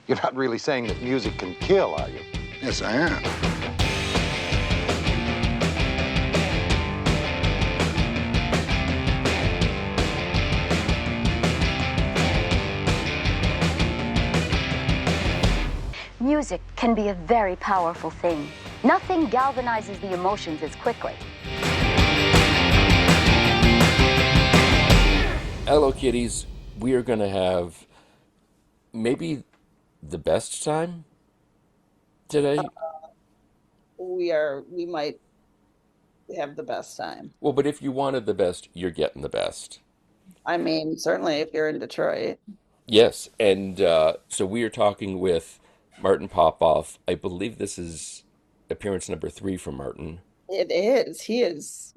You're not really saying that music can kill, are you? Yes, I am. Music can be a very powerful thing. Nothing galvanizes the emotions as quickly. Hello, kiddies. We are going to have maybe the best time today. We might have the best time. Well, but if you wanted the best, you're getting the best. I mean, certainly if you're in Detroit. Yes, and so we are talking with Martin Popoff. I believe this is appearance number 3 from Martin. It is. He is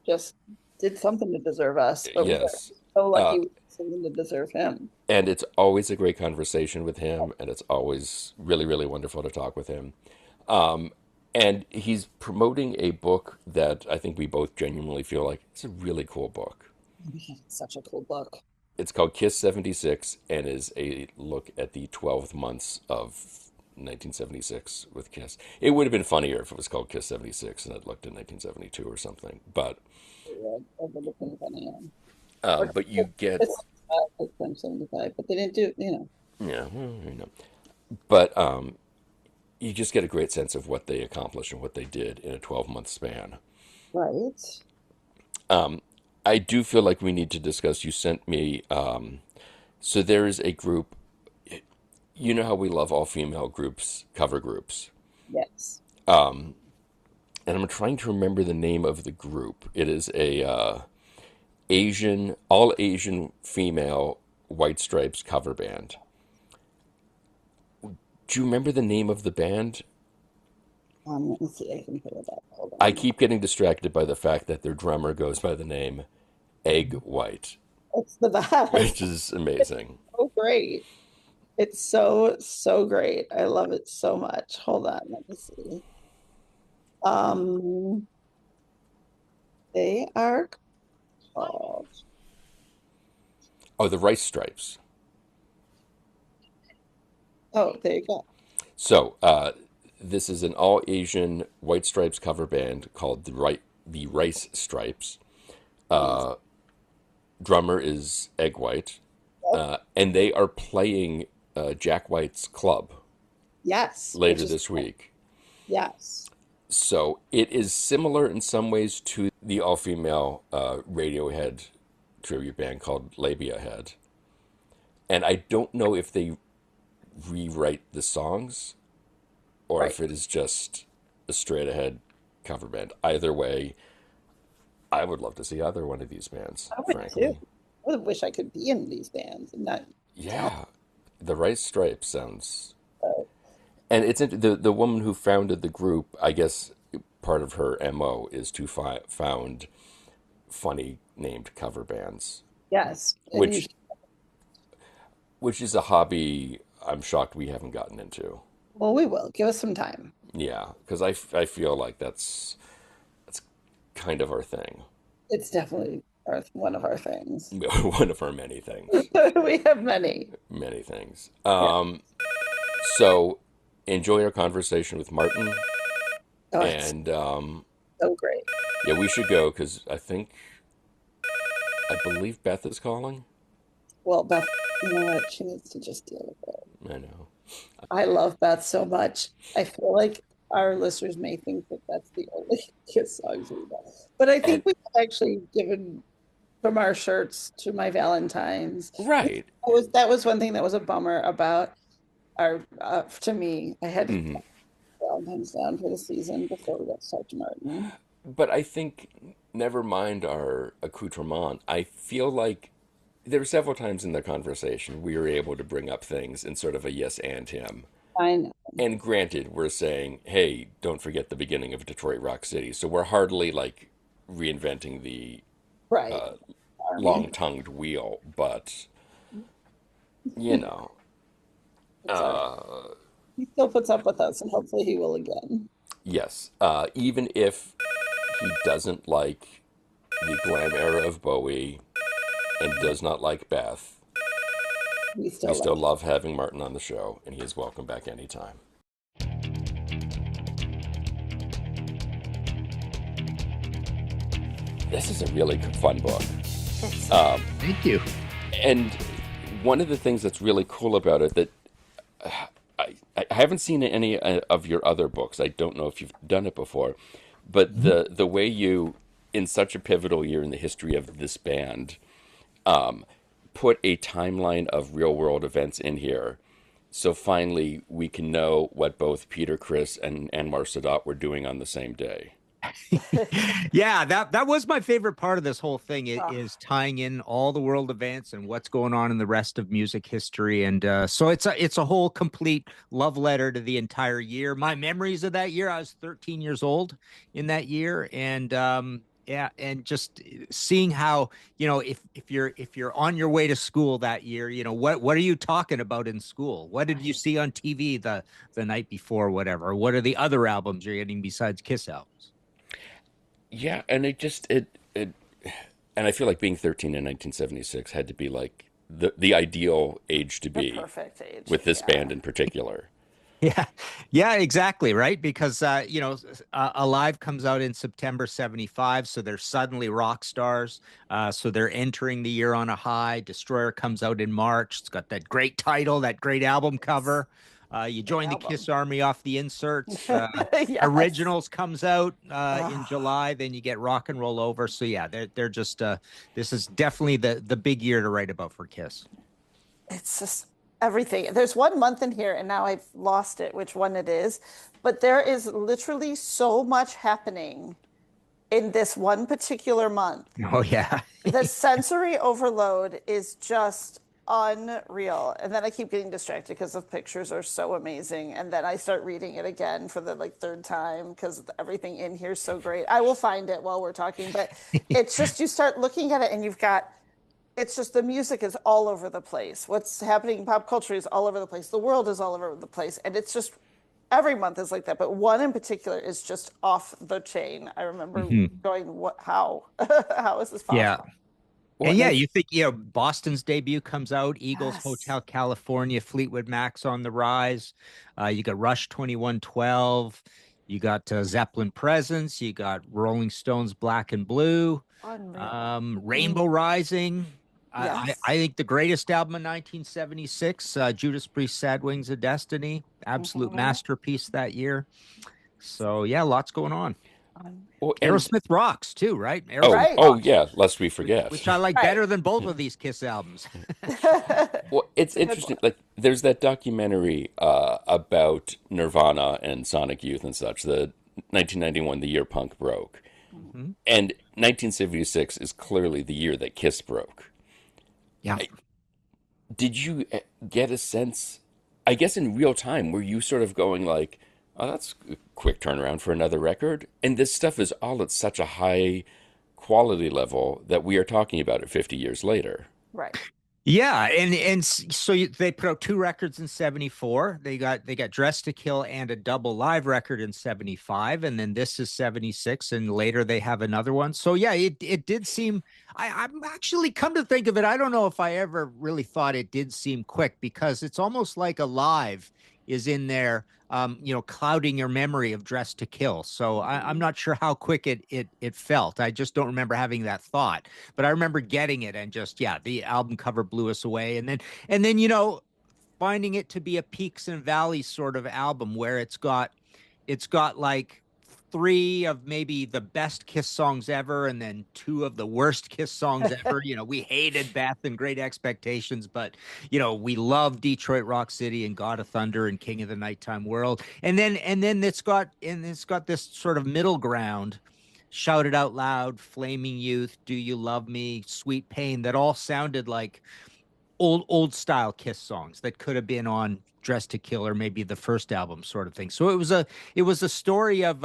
just did something to deserve us, but we are Yes. so lucky we did something to deserve him. And it's always a great conversation with him, and it's always really, really wonderful to talk with him. And he's promoting a book that I think we both genuinely feel like it's a really cool book. Such a cool book. It's called Kiss 76 and is a look at the 12 months of 1976 with Kiss. It would have been funnier if it was called Kiss 76 and it looked at 1972 or something. But but you get 75, but they didn't do, yeah, you know. But you just get a great sense of what they accomplished and what they did in a 12-month span. Right. I do feel like we need to discuss. You sent me, so there is a group. You know how we love all female groups, cover groups. Yes. And I'm trying to remember the name of the group. It is a all Asian female White Stripes cover band. Do you remember the name of the band? Let me see. I can put it up. Hold on. I keep getting distracted by the fact that their drummer goes by the name Egg White, It's the best. which is amazing. So great. It's so great. I love it so much. Hold on, let me see. Um, they are called. Oh, the Rice Stripes. Oh, there you go. So, this is an all Asian White Stripes cover band called the Rice Stripes. Drummer is Egg White, and they are playing Jack White's club Yes. later this week. Yes. So it is similar in some ways to the all-female Radiohead tribute band called Labia Head. And I don't know if they rewrite the songs or if it is just a straight-ahead cover band. Either way, I would love to see either one of these bands, I would frankly. too. I would wish I could be in these bands and not. Yeah, the Rice Stripes sounds... Uh, And it's the woman who founded the group, I guess part of her MO is to found funny named cover bands, yes. And which is a hobby I'm shocked we haven't gotten into. well, we will. Give us some time. Yeah, because I feel like that's kind of our thing. It's definitely one of our things. One of our many things. We have many. Many things. Yeah. So enjoy our conversation with Martin. Oh, it's And so great. yeah, we should go because I believe Beth is calling. Well, Beth, you know what? She needs to just deal with it. I know. I love Beth so much. I feel like our listeners may think that that's the only Kiss songs we know. But I think And we've actually given from our shirts to my Valentine's. right. That was one thing that was a bummer about our to me. I had to hmm put Valentine's down for the season before we got to start to Martin. But I think, never mind our accoutrement, I feel like there were several times in the conversation we were able to bring up things in sort of a yes and him. I know. And granted, we're saying, hey, don't forget the beginning of Detroit Rock City. So we're hardly like reinventing the Right. uh, Army. long-tongued wheel, but you know, It's all right. uh, He still puts up with us, and hopefully he will again. yes, even if he doesn't like the glam era of Bowie and does not like Beth, We We still still love love having Martin on the show, and he is welcome back anytime. This is a really fun book. Thank you. And one of the things that's really cool about it that I haven't seen any of your other books. I don't know if you've done it before, but the way you, in such a pivotal year in the history of this band, put a timeline of real world events in here. So finally, we can know what both Peter, Chris, and Anwar Sadat were doing on the same day. Yeah, that was my favorite part of this whole thing. It Ah. is tying in all the world events and what's going on in the rest of music history, and so it's a whole complete love letter to the entire year. My memories of that year, I was 13 years old in that year, and yeah, and just seeing how, if you're on your way to school that year, what are you talking about in school? What did you see on TV the night before, whatever? What are the other albums you're getting besides Kiss albums? Yeah, and it and I feel like being 13 in 1976 had to be like the ideal age to the be perfect age. with this Yeah. band in particular. Yeah, yeah, exactly, right? Because Alive comes out in September 75, so they're suddenly rock stars. So they're entering the year on a high. Destroyer comes out in March. It's got that great title, that great album cover. You Great join the album. Kiss Army off the inserts. Yes. Originals comes out in Ah. July. Then you get Rock and Roll Over. So yeah, they're just this is definitely the big year to write about for Kiss. It's just everything. There's one month in here, and now I've lost it, which one it is. But there is literally so much happening in this one particular month. Oh yeah. The sensory overload is just unreal. And then I keep getting distracted because the pictures are so amazing. And then I start reading it again for the third time because everything in here is so great. I will find it while we're talking, but it's just you start looking at it and it's just the music is all over the place. What's happening in pop culture is all over the place. The world is all over the place. And it's just every month is like that. But one in particular is just off the chain. I remember going, what, how? How is this possible? Yeah. Well, And yeah, and you think, Boston's debut comes out, Eagles, Yes. Hotel California, Fleetwood Mac's on the rise. You got Rush 2112. You got Zeppelin Presence. You got Rolling Stones Black and Blue. Unreal. Rainbow Rising. Yes. I think the greatest album in 1976, Judas Priest, Sad Wings of Destiny. Absolute masterpiece that year. So yeah, lots going on. well, and Aerosmith rocks too, right? oh, Aerosmith Right. oh rocks, yeah, lest we forget. which I like Right. better than both of these Kiss albums. Well, it's a good interesting. Like, there's that documentary about Nirvana and Sonic Youth and such. The 1991, the year punk broke, Mhm. and 1976 is clearly the year that Kiss broke. Yeah. Did you get a sense? I guess in real time, were you sort of going like, "Oh, that's a quick turnaround for another record"? And this stuff is all at such a high quality level that we are talking about it 50 years later. Right. Yeah, they put out two records in 74. They got Dressed to Kill and a double live record in 75, and then this is 76, and later they have another one. So yeah, it did seem I'm actually, come to think of it, I don't know if I ever really thought it did seem quick, because it's almost like Alive is in there, clouding your memory of Dressed to Kill. So I'm not sure how quick it felt. I just don't remember having that thought, but I remember getting it, and just, yeah, the album cover blew us away. And then finding it to be a peaks and valleys sort of album, where it's got like three of maybe the best Kiss songs ever, and then two of the worst Kiss songs ever. We hated Beth and Great Expectations, but we love Detroit Rock City and God of Thunder and King of the Nighttime World. And then it's got this sort of middle ground, Shout It Out Loud, Flaming Youth, Do You Love Me, Sweet Pain, that all sounded like old style Kiss songs that could have been on Dressed to Kill or maybe the first album, sort of thing. So it was a story of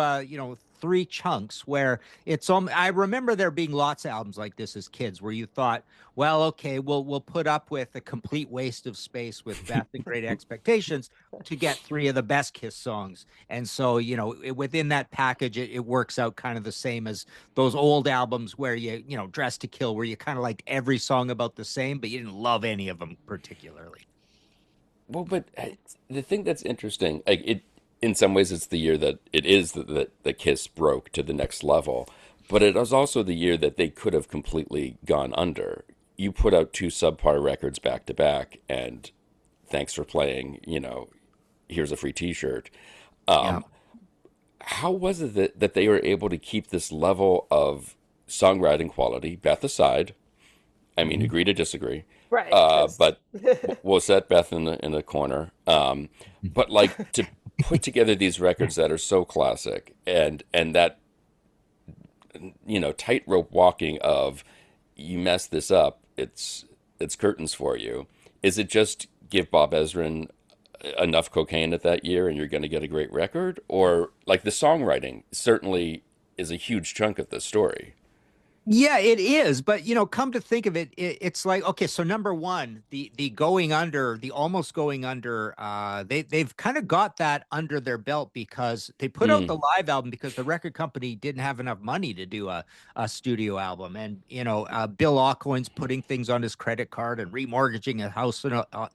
three chunks where I remember there being lots of albums like this as kids where you thought, well, okay, we'll put up with a complete waste of space with Beth and Great Expectations to get three of the best Kiss songs. And so, within that package, it works out kind of the same as those old albums where Dress to Kill, where you kind of liked every song about the same, but you didn't love any of them particularly. Well, but the thing that's interesting, like in some ways, it's the year that it is that the Kiss broke to the next level, but it was also the year that they could have completely gone under. You put out two subpar records back to back, and thanks for playing. Here's a free T-shirt. Yeah. How was it that they were able to keep this level of songwriting quality, Beth aside? I mean, agree to disagree. Right. But we'll set Beth in a corner. But like to put together these records that are so classic and that tightrope walking of you mess this up, it's curtains for you. Is it just give Bob Ezrin enough cocaine at that year and you're going to get a great record? Or like the songwriting certainly is a huge chunk of the story. Yeah, it is. But, come to think of it, it's like, okay, so number one, the going under, the almost going under, they've kind of got that under their belt because they put out the live album because the record company didn't have enough money to do a studio album. And, Bill Aucoin's putting things on his credit card and remortgaging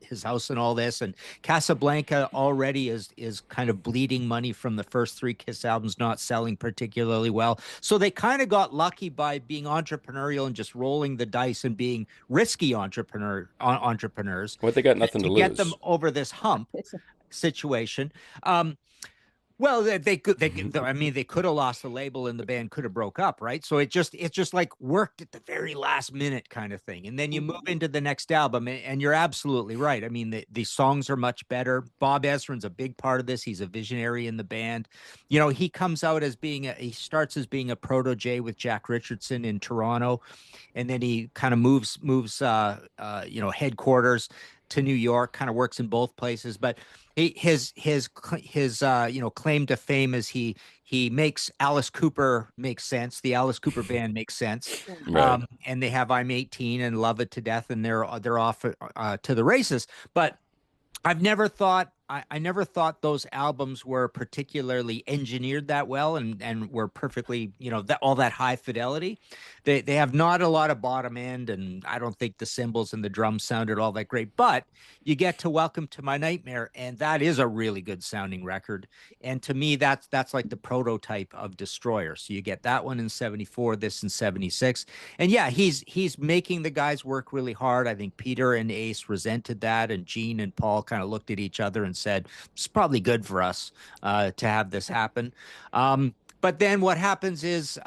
his house and all this. And Casablanca already is kind of bleeding money from the first three Kiss albums not selling particularly well. So they kind of got lucky by being entrepreneurial and just rolling the dice and being risky entrepreneurs. Well, they got nothing to lose. Get them over this hump situation. Well, they could. I mean, they could have lost the label, and the band could have broke up, right? So it just like worked at the very last minute, kind of thing. And then you move into the next album, and you're absolutely right. I mean, the songs are much better. Bob Ezrin's a big part of this. He's a visionary in the band. He comes out as he starts as being a protege with Jack Richardson in Toronto, and then he kind of moves headquarters to New York. Kind of works in both places, but his claim to fame is he makes Alice Cooper make sense. The Alice Cooper band makes sense. Right. And they have I'm 18 and Love It to Death, and they're off to the races. But I've never thought I never thought those albums were particularly engineered that well and were perfectly, all that high fidelity. They have not a lot of bottom end, and I don't think the cymbals and the drums sounded all that great. But you get to Welcome to My Nightmare, and that is a really good sounding record. And to me, that's like the prototype of Destroyer. So you get that one in 74, this in 76. And yeah, he's making the guys work really hard. I think Peter and Ace resented that, and Gene and Paul kind of looked at each other and said, it's probably good for us to have this happen. But then what happens is,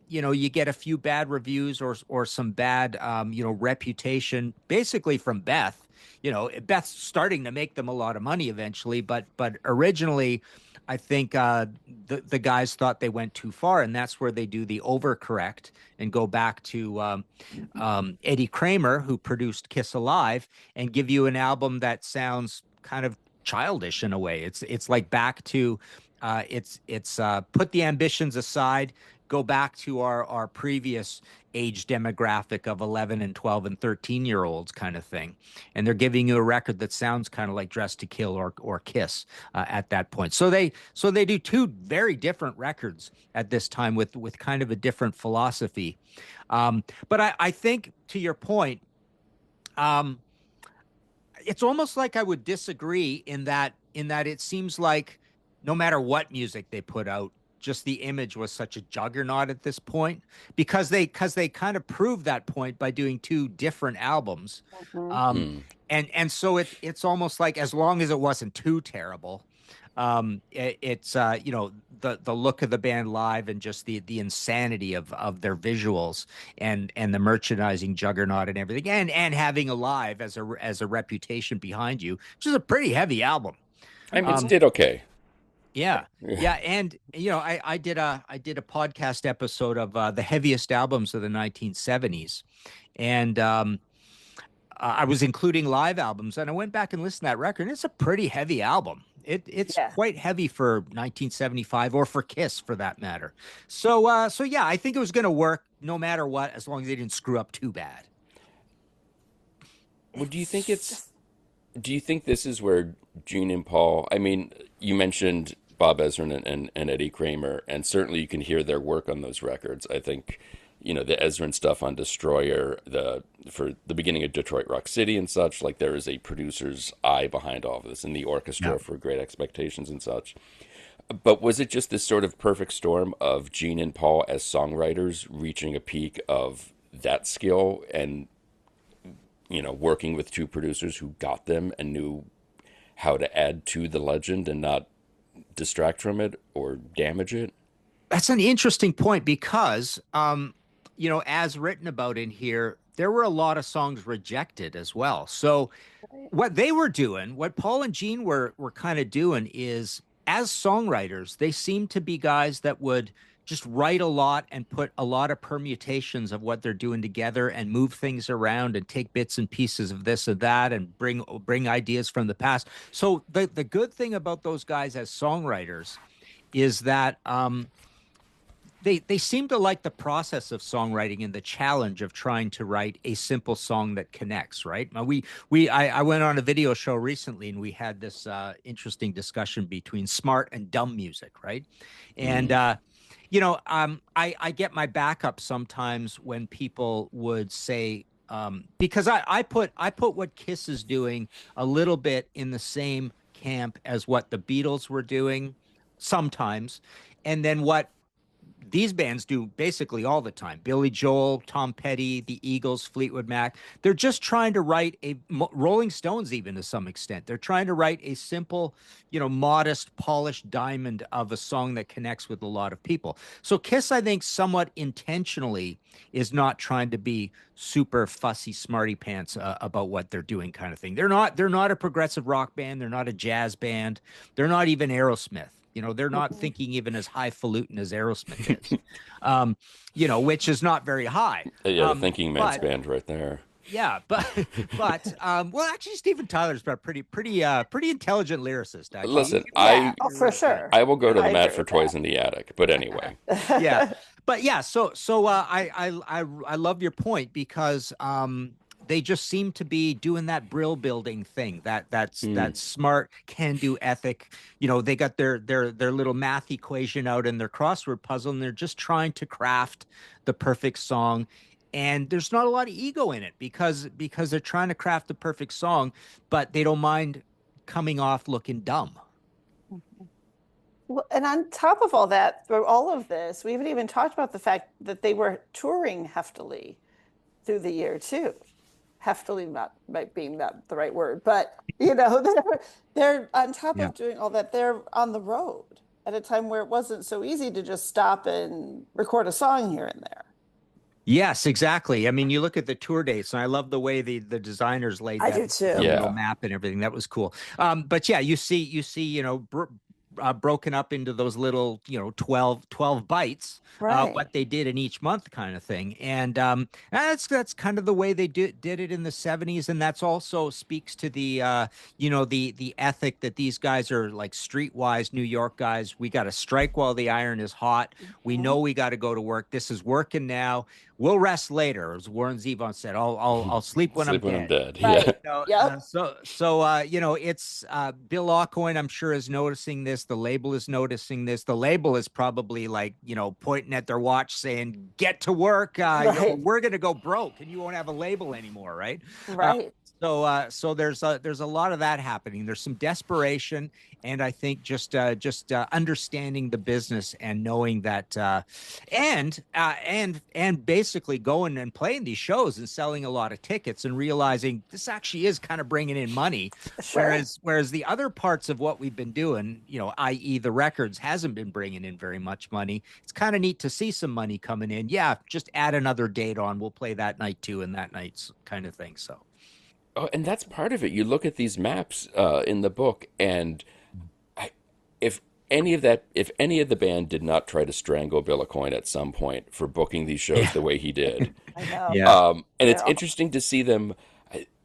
you get a few bad reviews or some bad, reputation, basically from Beth. Beth's starting to make them a lot of money eventually, but originally, I think the guys thought they went too far, and that's where they do the overcorrect and go back to Eddie Kramer, who produced Kiss Alive, and give you an album that sounds kind of childish in a way. It's like back to put the ambitions aside, go back to our previous age demographic of 11 and 12 and 13-year-olds kind of thing. And they're giving you a record that sounds kind of like Dress to Kill or Kiss at that point. So they do two very different records at this time with kind of a different philosophy. But I think, to your point, it's almost like I would disagree in that it seems like no matter what music they put out, just the image was such a juggernaut at this point because they kind of proved that point by doing two different albums. And so it's almost like, as long as it wasn't too terrible, it's the look of the band live and just the insanity of their visuals and the merchandising juggernaut and everything, and having Alive as a reputation behind you, which is a pretty heavy album. I mean, it did okay. Yeah. And, I did a podcast episode of the heaviest albums of the 1970s. And I was including live albums, and I went back and listened to that record, and it's a pretty heavy album. It's Yeah. quite heavy for 1975 or for Kiss for that matter. So yeah, I think it was going to work no matter what, as long as they didn't screw up too bad. Well, It's just do you think this is where Gene and Paul, I mean, you mentioned Bob Ezrin and Eddie Kramer, and certainly you can hear their work on those records. I think, the Ezrin stuff on Destroyer, for the beginning of Detroit Rock City and such, like there is a producer's eye behind all of this, and the Yeah. orchestra for Great Expectations and such. But was it just this sort of perfect storm of Gene and Paul as songwriters reaching a peak of that skill and, working with two producers who got them and knew how to add to the legend and not distract from it or damage it? That's an interesting point because, as written about in here, there were a lot of songs rejected as well. So what they were doing, what Paul and Gene were kind of doing is, as songwriters, they seemed to be guys that would just write a lot and put a lot of permutations of what they're doing together and move things around and take bits and pieces of this or that and bring ideas from the past. So the good thing about those guys as songwriters is that they seem to like the process of songwriting and the challenge of trying to write a simple song that connects. Right? Now, I went on a video show recently and we had this interesting discussion between smart and dumb music. Right? And I get my back up sometimes when people would say. Because I put what Kiss is doing a little bit in the same camp as what the Beatles were doing sometimes, and then what these bands do basically all the time. Billy Joel, Tom Petty, the Eagles, Fleetwood Mac. They're just trying to write Rolling Stones, even to some extent. They're trying to write a simple, modest, polished diamond of a song that connects with a lot of people. So Kiss, I think, somewhat intentionally is not trying to be super fussy, smarty pants about what they're doing, kind of thing. They're not a progressive rock band. They're not a jazz band. They're not even Aerosmith. They're not thinking even as highfalutin as Aerosmith is, which is not very high. Yeah, the thinking man's band right there. Yeah, well, actually, Steven Tyler's a pretty intelligent lyricist. Actually. Listen, yeah, for sure. I will go to the I Mat agree for with Toys that. in the Attic. But anyway, Yeah, but yeah, so I love your point because they just seem to be doing that brill building thing, that smart can do ethic. They got their little math equation out in their crossword puzzle, and they're just trying to craft the perfect song. And there's not a lot of ego in it because they're trying to craft the perfect song, but they don't mind coming off looking dumb. Well, and on top of all that, through all of this, we haven't even talked about the fact that they were touring heftily through the year too. Heftily not might being not the right word, but they're on top Yeah. of doing all that, they're on the road at a time where it wasn't so easy to just stop and record a song here and there. Yes, exactly. I mean, you look at the tour dates, and I love the way the designers laid I that do too. the Yeah. little map and everything. That was cool. But yeah, you see, broken up into those little, 12 bytes, Right. what they did in each month, kind of thing. And that's kind of the way they did it in the 70s, and that's also speaks to the the ethic that these guys are like streetwise New York guys. We got to strike while the iron is hot. We know we got to go to work. This is working now. We'll rest later, as Warren Zevon said. I'll sleep when sleep I'm when dead. I'm dead. Right. Yeah. Yep. It's Bill Aucoin, I'm sure, is noticing this. The label is noticing this. The label is probably like, pointing at their watch saying, get to work. Right. We're going to go broke and you won't have a label anymore. Right. Right. So there's a lot of that happening. There's some desperation, and I think just understanding the business and knowing that, and basically going and playing these shows and selling a lot of tickets and realizing this actually is kind of bringing in money, Sure. whereas the other parts of what we've been doing, i.e. the records, hasn't been bringing in very much money. It's kind of neat to see some money coming in. Yeah, just add another date on. We'll play that night too, and that night's kind of thing. So. Oh, and that's part of it. You look at these maps in the book, and if any of the band did not try to strangle Bill Aucoin at some point for booking these shows the way he did, I know. Yeah. and it's Yeah. interesting to see them,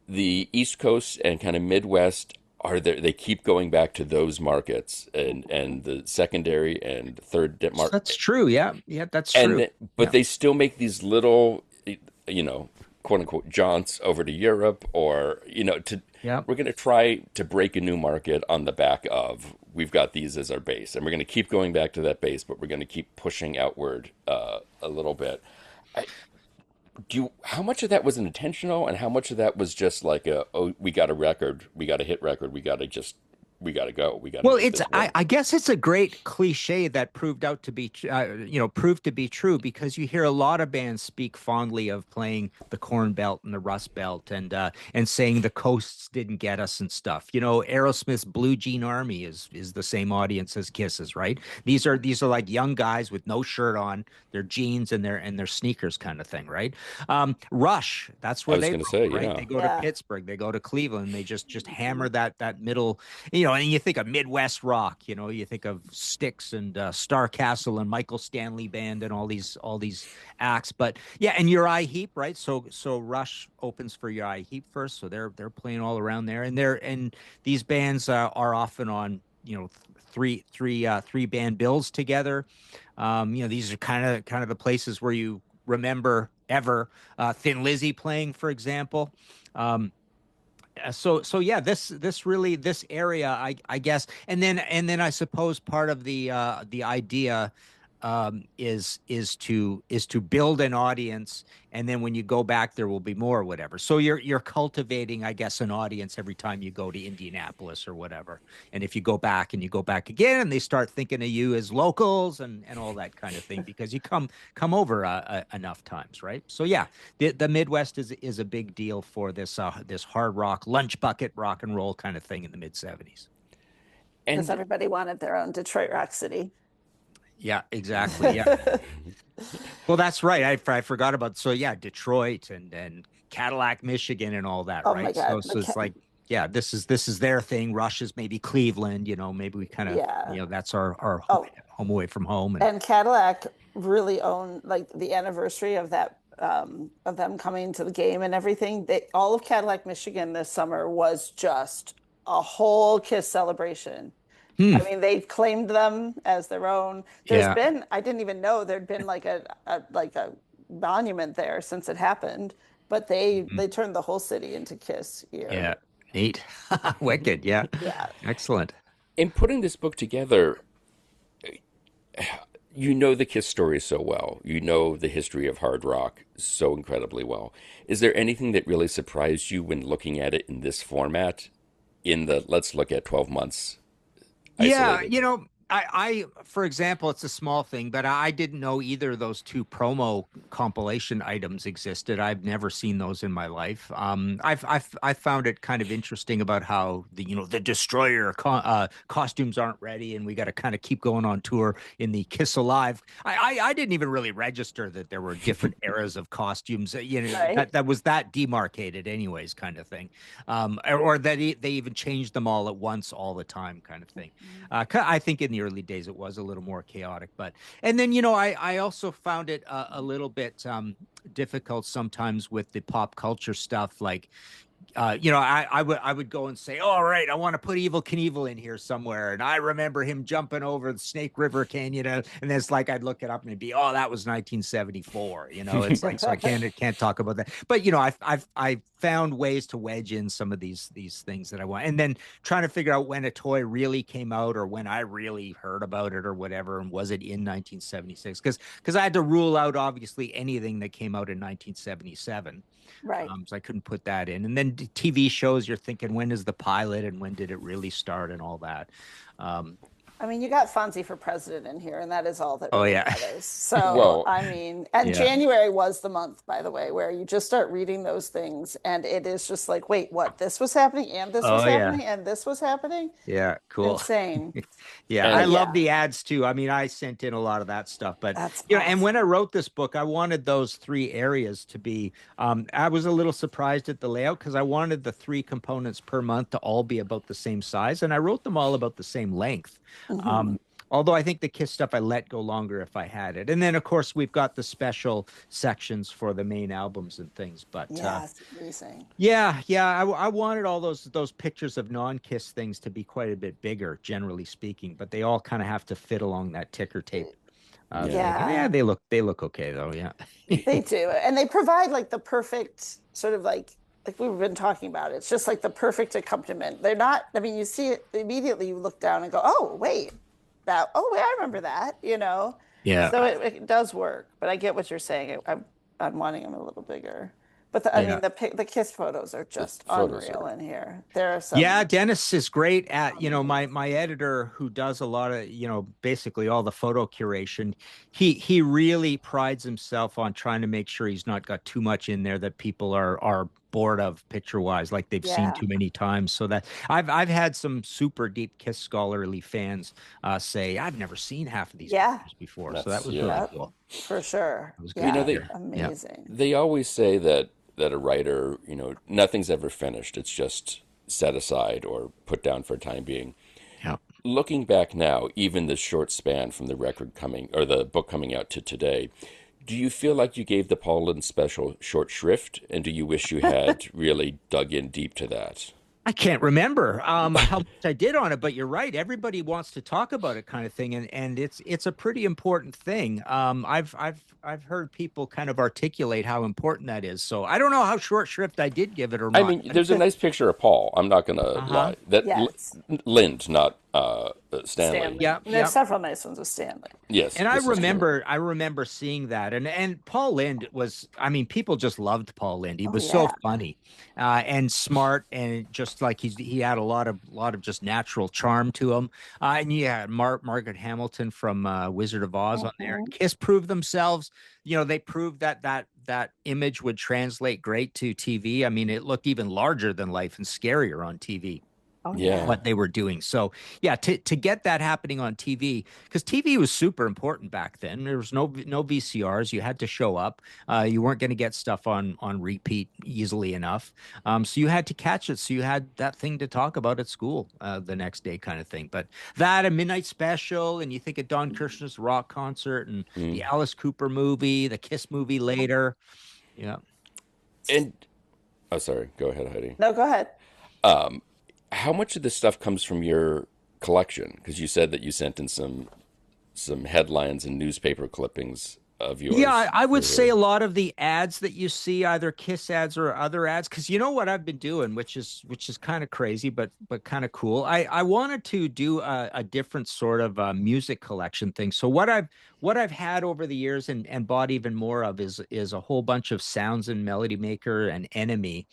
the East Coast and kind of Midwest are there. They keep going back to those markets and the secondary and third market. That's true. Yeah. Yeah, that's And true. but they still make these little, you know, quote unquote jaunts over to Europe, or to Yeah. we're going to try to break a new market on the back of we've got these as our base, and we're going to keep going back to that base, but we're going to keep pushing outward a little bit. How much of that was intentional, and how much of that was just like we got a record, we got a hit record, we got to go, we got to Well, make it's this work. I guess it's a great cliche that proved out to be proved to be true, because you hear a lot of bands speak fondly of playing the Corn Belt and the Rust Belt, and saying the coasts didn't get us and stuff. Aerosmith's Blue Jean Army is the same audience as Kiss's, right? These are like young guys with no shirt on, their jeans and their sneakers kind of thing, right? Rush, that's I where was they going to broke, say, right? yeah. They go to Pittsburgh, they go to Cleveland, they just hammer that middle. And you think of Midwest rock, you think of Styx and Starcastle and Michael Stanley Band and all these acts. But yeah, and Uriah Heep, right? So Rush opens for Uriah Heep first, so they're playing all around there, and these bands are often on three band bills together. These are kind of the places where you remember ever Thin Lizzy playing, for example. So yeah, this area, I guess, and then I suppose part of the idea is to build an audience, and then when you go back there will be more, whatever. So you're cultivating, I guess, an audience every time you go to Indianapolis or whatever. And if you go back and you go back again, and they start thinking of you as locals and all that kind of thing, because you come over enough times, right? So yeah, the Midwest is a big deal for this hard rock, lunch bucket rock and roll kind of thing in the mid-70s. Because And everybody wanted their own Detroit Rock City. Yeah, exactly. Yeah. Well, that's right. I forgot about, so yeah, Detroit and Cadillac, Michigan, and all that, Oh right? my God. So it's like, yeah, this is their thing. Rush is maybe Cleveland, maybe we kind of, Yeah. that's our Oh, home away from home. and Cadillac really owned, like, the anniversary of that, of them coming to the game and everything. All of Cadillac, Michigan this summer was just a whole Kiss celebration. Hmm. I mean, they claimed them as their own. Yeah. I didn't even know there'd been like a monument there since it happened, but they turned the whole city into Kiss here. Yeah. Neat. Wicked. Yeah. Yeah. Excellent. in putting this book together, you know the Kiss story so well. You know the history of hard rock so incredibly well. Is there anything that really surprised you when looking at it in this format? Let's look at 12 months isolated. Yeah, I for example, it's a small thing, but I didn't know either of those two promo compilation items existed. I've never seen those in my life. I found it kind of interesting about how the Destroyer costumes aren't ready, and we got to kind of keep going on tour in the Kiss Alive. I didn't even really register that there were different eras of costumes. Right. That was that demarcated, anyways, kind of thing, or that they even changed them all at once, all the time, kind of thing. I think in the early days it was a little more chaotic, and then I also found it a little bit difficult sometimes with the pop culture stuff, like I would go and say, all right, I want to put Evel Knievel in here somewhere. And I remember him jumping over the Snake River Canyon. And then it's like, I'd look it up and it'd be, oh, that was 1974. It's like, so I can't talk about that. But, I found ways to wedge in some of these things that I want. And then trying to figure out when a toy really came out or when I really heard about it or whatever. And was it in 1976? Because I had to rule out, obviously, anything that came out in 1977. Right. So I couldn't put that in. And then TV shows, you're thinking, when is the pilot and when did it really start and all that? I mean, you got Fonzie for president in here, and that is all that Oh, really yeah. matters. So, Well, I mean, and yeah. January was the month, by the way, where you just start reading those things, and it is just like, wait, what? This was happening, and this was Oh, yeah. happening, and this was happening? Yeah, cool. Insane. Yeah, And- I love Yeah. the ads too. I mean, I sent in a lot of that stuff, but That's and awesome. when I wrote this book, I wanted those three areas to be. I was a little surprised at the layout because I wanted the three components per month to all be about the same size, and I wrote them all about the same length. Although I think the Kiss stuff I let go longer if I had it. And then of course we've got the special sections for the main albums and things. But Yeah, it's amazing. yeah, I wanted all those pictures of non-Kiss things to be quite a bit bigger, generally speaking. But they all kind of have to fit along that ticker tape thing. And yeah, Yeah, they look okay though. Yeah. they do. And they provide like the perfect sort of like we've been talking about. It's just like the perfect accompaniment. They're not, I mean, you see it immediately, you look down and go, oh, wait, I remember that, you know? Yeah. So it does work, but I get what you're saying. I'm wanting them a little bigger. But I Yeah. mean, the Kiss photos are just photos unreal are- in here. There are some. Yeah, Dennis is great at, my editor who does a lot of, basically all the photo curation. He really prides himself on trying to make sure he's not got too much in there that people are bored of picture wise, like they've seen Yeah. too many times. So that I've had some super deep Kiss scholarly fans say, I've never seen half of these Yeah. pictures before. So That's- that was yeah. really Yep, cool. for sure. It was good Yeah, to they- hear. Yeah. amazing. They always say that a writer, nothing's ever finished. It's just set aside or put down for a time being. Yeah. Looking back now, even the short span from the record coming or the book coming out to today, do you feel like you gave the Paul Lynde special short shrift, and do you wish you had really dug in deep to that? I can't remember how much I did on it, but you're right. Everybody wants to talk about it, kind of thing, and it's a pretty important thing. I've heard people kind of articulate how important that is. So I don't know how short shrift I did give it or I not. mean, there's a nice picture of Paul. I'm not going to lie. That Yes. Lind, not Stanley. Stanley. Yeah, And there's yeah. several nice ones with Stanley. Yes, And I this is true. remember seeing that, and Paul Lynde was, I mean, people just loved Paul Lynde. He Oh, was so yeah. funny, and smart, and just like he had a lot of just natural charm to him. And yeah, Margaret Hamilton from Wizard of Oz on there. Mhm. Kiss proved themselves. They proved that image would translate great to TV. I mean, it looked even larger than life and scarier on TV. Oh, Yeah. What they were doing. So yeah, to get that happening on TV, because TV was super important back then. There was no VCRs. You had to show up. You weren't going to get stuff on repeat easily enough. So you had to catch it. So you had that thing to talk about at school the next day, kind of thing. But that a midnight special, and you think of Don Kirshner's rock concert and the Alice Cooper movie, the Kiss movie later. Yeah. And oh, sorry. Go ahead, Heidi. No, go ahead. How much of this stuff comes from your collection? Because you said that you sent in some headlines and newspaper clippings of yours. Yeah, I would for say here. a lot of the ads that you see, either Kiss ads or other ads, because you know what I've been doing, which is kind of crazy, but kind of cool. I wanted to do a different sort of music collection thing. So what I've had over the years and bought even more of is a whole bunch of Sounds and Melody Maker and Enemy,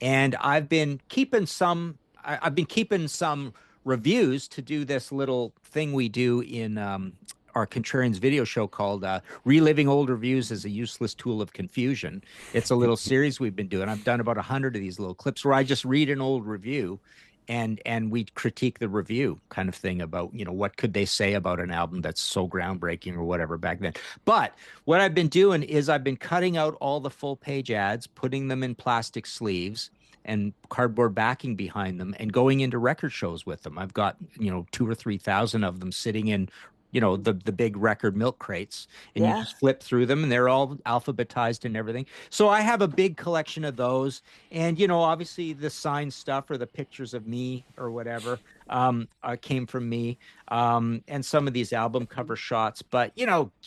and I've been keeping some. I've been keeping some reviews to do this little thing we do in our Contrarians video show called Reliving Old Reviews as a Useless Tool of Confusion. It's a little series we've been doing. I've done about 100 of these little clips where I just read an old review and we critique the review, kind of thing, about what could they say about an album that's so groundbreaking or whatever back then. But what I've been doing is I've been cutting out all the full page ads, putting them in plastic sleeves and cardboard backing behind them, and going into record shows with them. I've got 2,000 or 3,000 of them sitting in the big record milk crates, and you Yeah. just flip through them and they're all alphabetized and everything. So I have a big collection of those, and obviously the signed stuff or the pictures of me or whatever came from me, and some of these album cover shots. But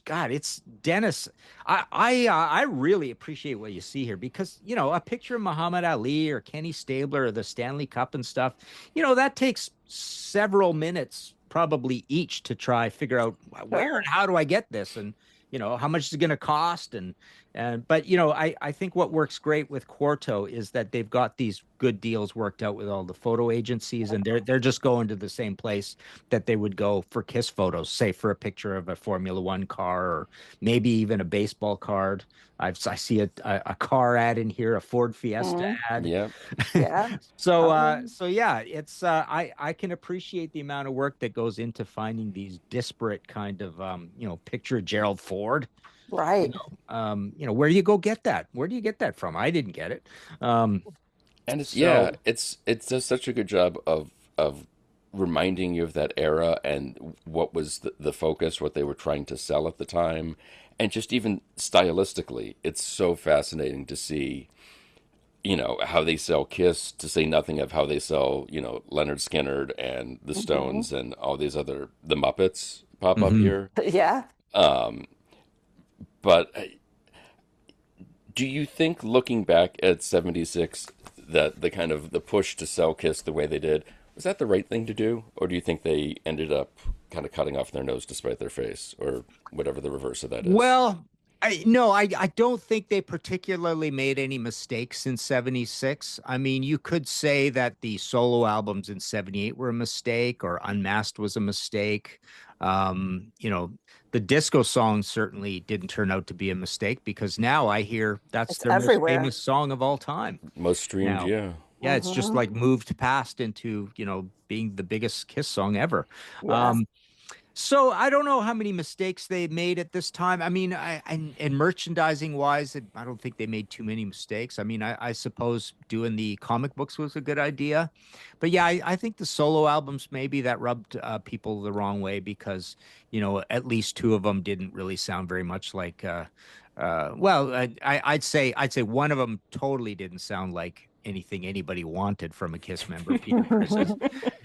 God, it's Dennis. I really appreciate what you see here, because a picture of Muhammad Ali or Kenny Stabler or the Stanley Cup and stuff, that takes several minutes probably each to try figure out where and how do I get this, and how much is it going to cost, but I think what works great with Quarto is that they've got these good deals worked out with all the photo agencies, and they're just going to the same place that they would go for Kiss photos, say for a picture of a Formula One car or maybe even a baseball card. I see a car ad in here, a Ford Fiesta ad. Yeah. Yeah. So yeah, it's I can appreciate the amount of work that goes into finding these disparate kind of picture of Gerald Ford. Right. Where do you go get that? Where do you get that from? I didn't get it. And it's So- it does such a good job of reminding you of that era and what was the focus, what they were trying to sell at the time, and just even stylistically, it's so fascinating to see, how they sell Kiss, to say nothing of how they sell, Leonard Skinner and the Stones and all these the Muppets pop up Hmm. here. Yeah. But do you think, looking back at 76, that the kind of the push to sell Kiss the way they did, was that the right thing to do? Or do you think they ended up kind of cutting off their nose to spite their face, or whatever the reverse of that is? Well, I don't think they particularly made any mistakes in 76. I mean, you could say that the solo albums in 78 were a mistake, or Unmasked was a mistake. You know, the disco song certainly didn't turn out to be a mistake, because now I hear that's It's their most everywhere. famous song of all time. Most streamed, Now, yeah. yeah, it's just like moved past into, being the biggest Kiss song ever. Yes. Um, so I don't know how many mistakes they made at this time. I mean, and merchandising wise, I don't think they made too many mistakes. I mean, I suppose doing the comic books was a good idea, but yeah, I think the solo albums, maybe that rubbed people the wrong way, because at least two of them didn't really sound very much like. Well, I'd say one of them totally didn't sound like anything anybody wanted from a Kiss member, Peter Chris's.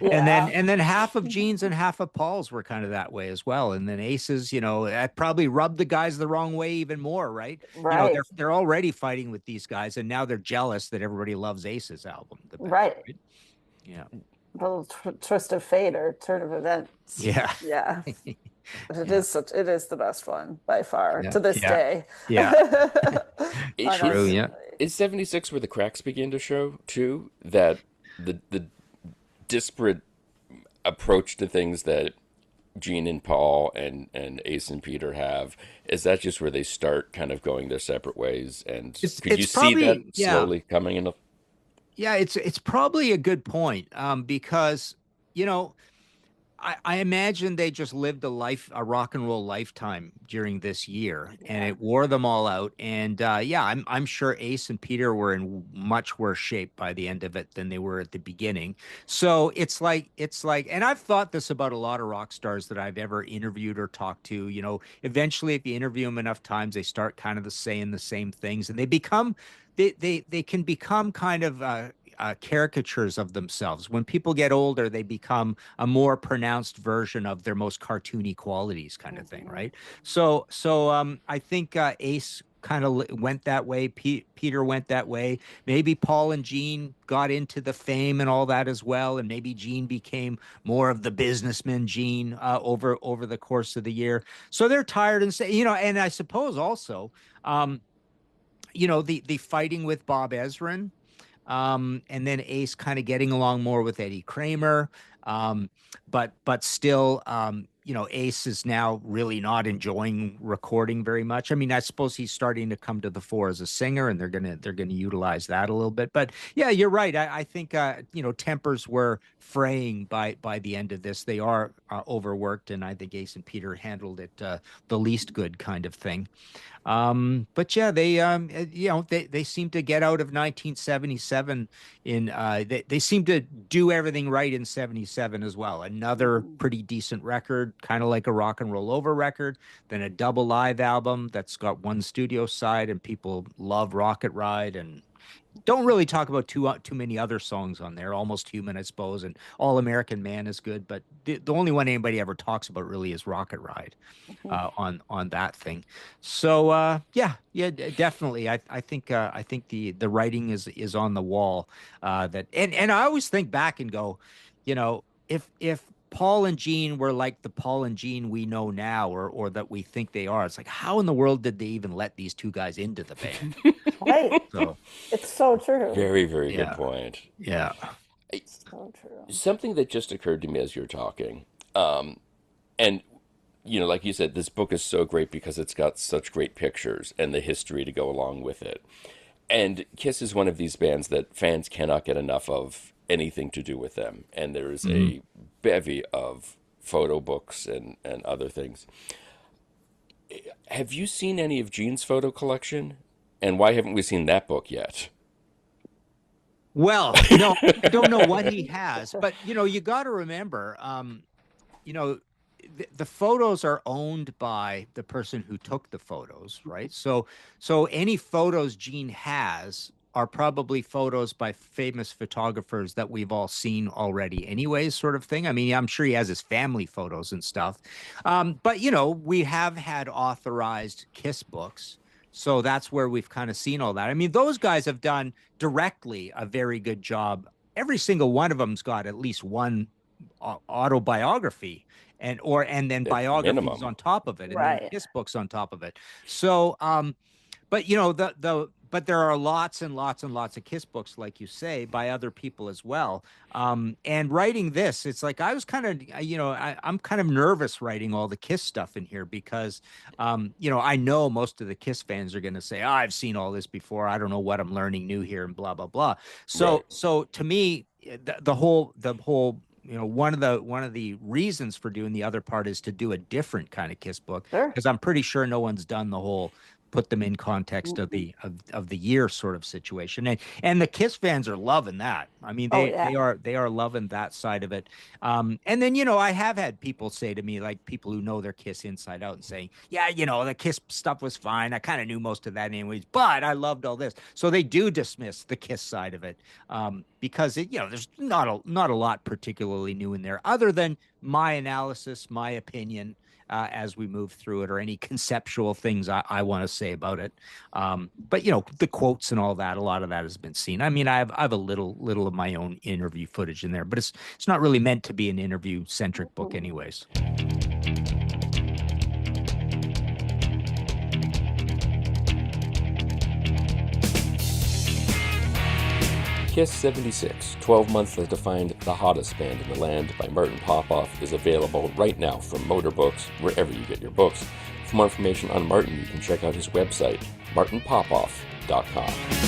And then Yeah. and then half of Gene's and half of Paul's were kind of that way as well. And then Ace's, that probably rubbed the guys the wrong way even more, right? Right. They're already fighting with these guys, and now they're jealous that everybody loves Ace's album the best, Right. right? Yeah. Little twist of fate or turn of events. Yeah. Yeah. Yeah. It is the best one by far Yeah. to this Yeah. day. Yeah. True. Is, Yeah. is 76 where the cracks begin to show, too? That the disparate approach to things that Gene and Paul and Ace and Peter have, is that just where they start kind of going their separate ways? And could you It's see that probably, yeah. slowly coming in? Yeah, it's probably a good point, because you know I imagine they just lived a rock and roll lifetime during this year, and Yeah. it wore them all out. And yeah, I'm sure Ace and Peter were in much worse shape by the end of it than they were at the beginning. So it's like, and I've thought this about a lot of rock stars that I've ever interviewed or talked to. Eventually, if you interview them enough times, they start kind of saying the same things, and they can become kind of caricatures of themselves. When people get older, they become a more pronounced version of their most cartoony qualities, kind of thing, right? So I think Ace kind of went that way. Peter went that way. Maybe Paul and Gene got into the fame and all that as well, and maybe Gene became more of the businessman Gene over the course of the year. So they're tired and say, and I suppose also, the fighting with Bob Ezrin, and then Ace kind of getting along more with Eddie Kramer. But still, Ace is now really not enjoying recording very much. I mean, I suppose he's starting to come to the fore as a singer, and they're gonna utilize that a little bit. But yeah, you're right. I think tempers were fraying by the end of this. They are overworked, and I think Ace and Peter handled it the least good, kind of thing. But yeah, they seem to get out of 1977 they seem to do everything right in 77 as well. Another pretty decent record, kind of like a Rock and Roll Over record, then a double live album that's got one studio side, and people love Rocket Ride, and don't really talk about too many other songs on there. Almost Human, I suppose, and All American Man is good, but the only one anybody ever talks about really is Rocket Ride on that thing. So yeah, definitely. I think the writing is on the wall. And I always think back and go, if Paul and Gene were like the Paul and Gene we know now, or that we think they are, it's like, how in the world did they even let these two guys into the band? Right. So It's so true. Very, very good yeah, point. yeah. So true. Something that just occurred to me as you're talking, and like you said, this book is so great because it's got such great pictures and the history to go along with it. And Kiss is one of these bands that fans cannot get enough of anything to do with them. And there's a bevy of photo books and other things. Have you seen any of Gene's photo collection? And why haven't we seen that book yet? Well, no, I don't know what he has, but you got to remember, you know, the photos are owned by the person who took the photos, right? So any photos Gene has are probably photos by famous photographers that we've all seen already anyways, sort of thing. I mean, I'm sure he has his family photos and stuff. But we have had authorized kiss books. So that's where we've kind of seen all that. I mean, those guys have done directly a very good job. Every single one of them's got at least one autobiography and then At biographies minimum. on top of it, and then Right. kiss books on top of it. So but but there are lots and lots and lots of kiss books, like you say, by other people as well. And writing this, it's like I was kind of, I'm kind of nervous writing all the Kiss stuff in here because, I know most of the Kiss fans are going to say, "Oh, I've seen all this before. I don't know what I'm learning new here," and blah blah blah. So Right. so to me, the whole one of the reasons for doing the other part is to do a different kind of Kiss book, Sure. because I'm pretty sure no one's done the whole put them in context of the year sort of situation, and the Kiss fans are loving that. I mean, Oh, they yeah. they are loving that side of it. And then I have had people say to me, like people who know their Kiss inside out, and saying, "Yeah, the Kiss stuff was fine. I kind of knew most of that anyways, but I loved all this." So they do dismiss the Kiss side of it, because there's not a lot particularly new in there, other than my analysis, my opinion, as we move through it, or any conceptual things I want to say about it. But the quotes and all that, a lot of that has been seen. I mean, I have a little of my own interview footage in there, but it's not really meant to be an interview centric book, anyways. Kiss 76, 12 months that defined the hottest band in the land by Martin Popoff is available right now from Motor Books, wherever you get your books. For more information on Martin, you can check out his website, martinpopoff.com.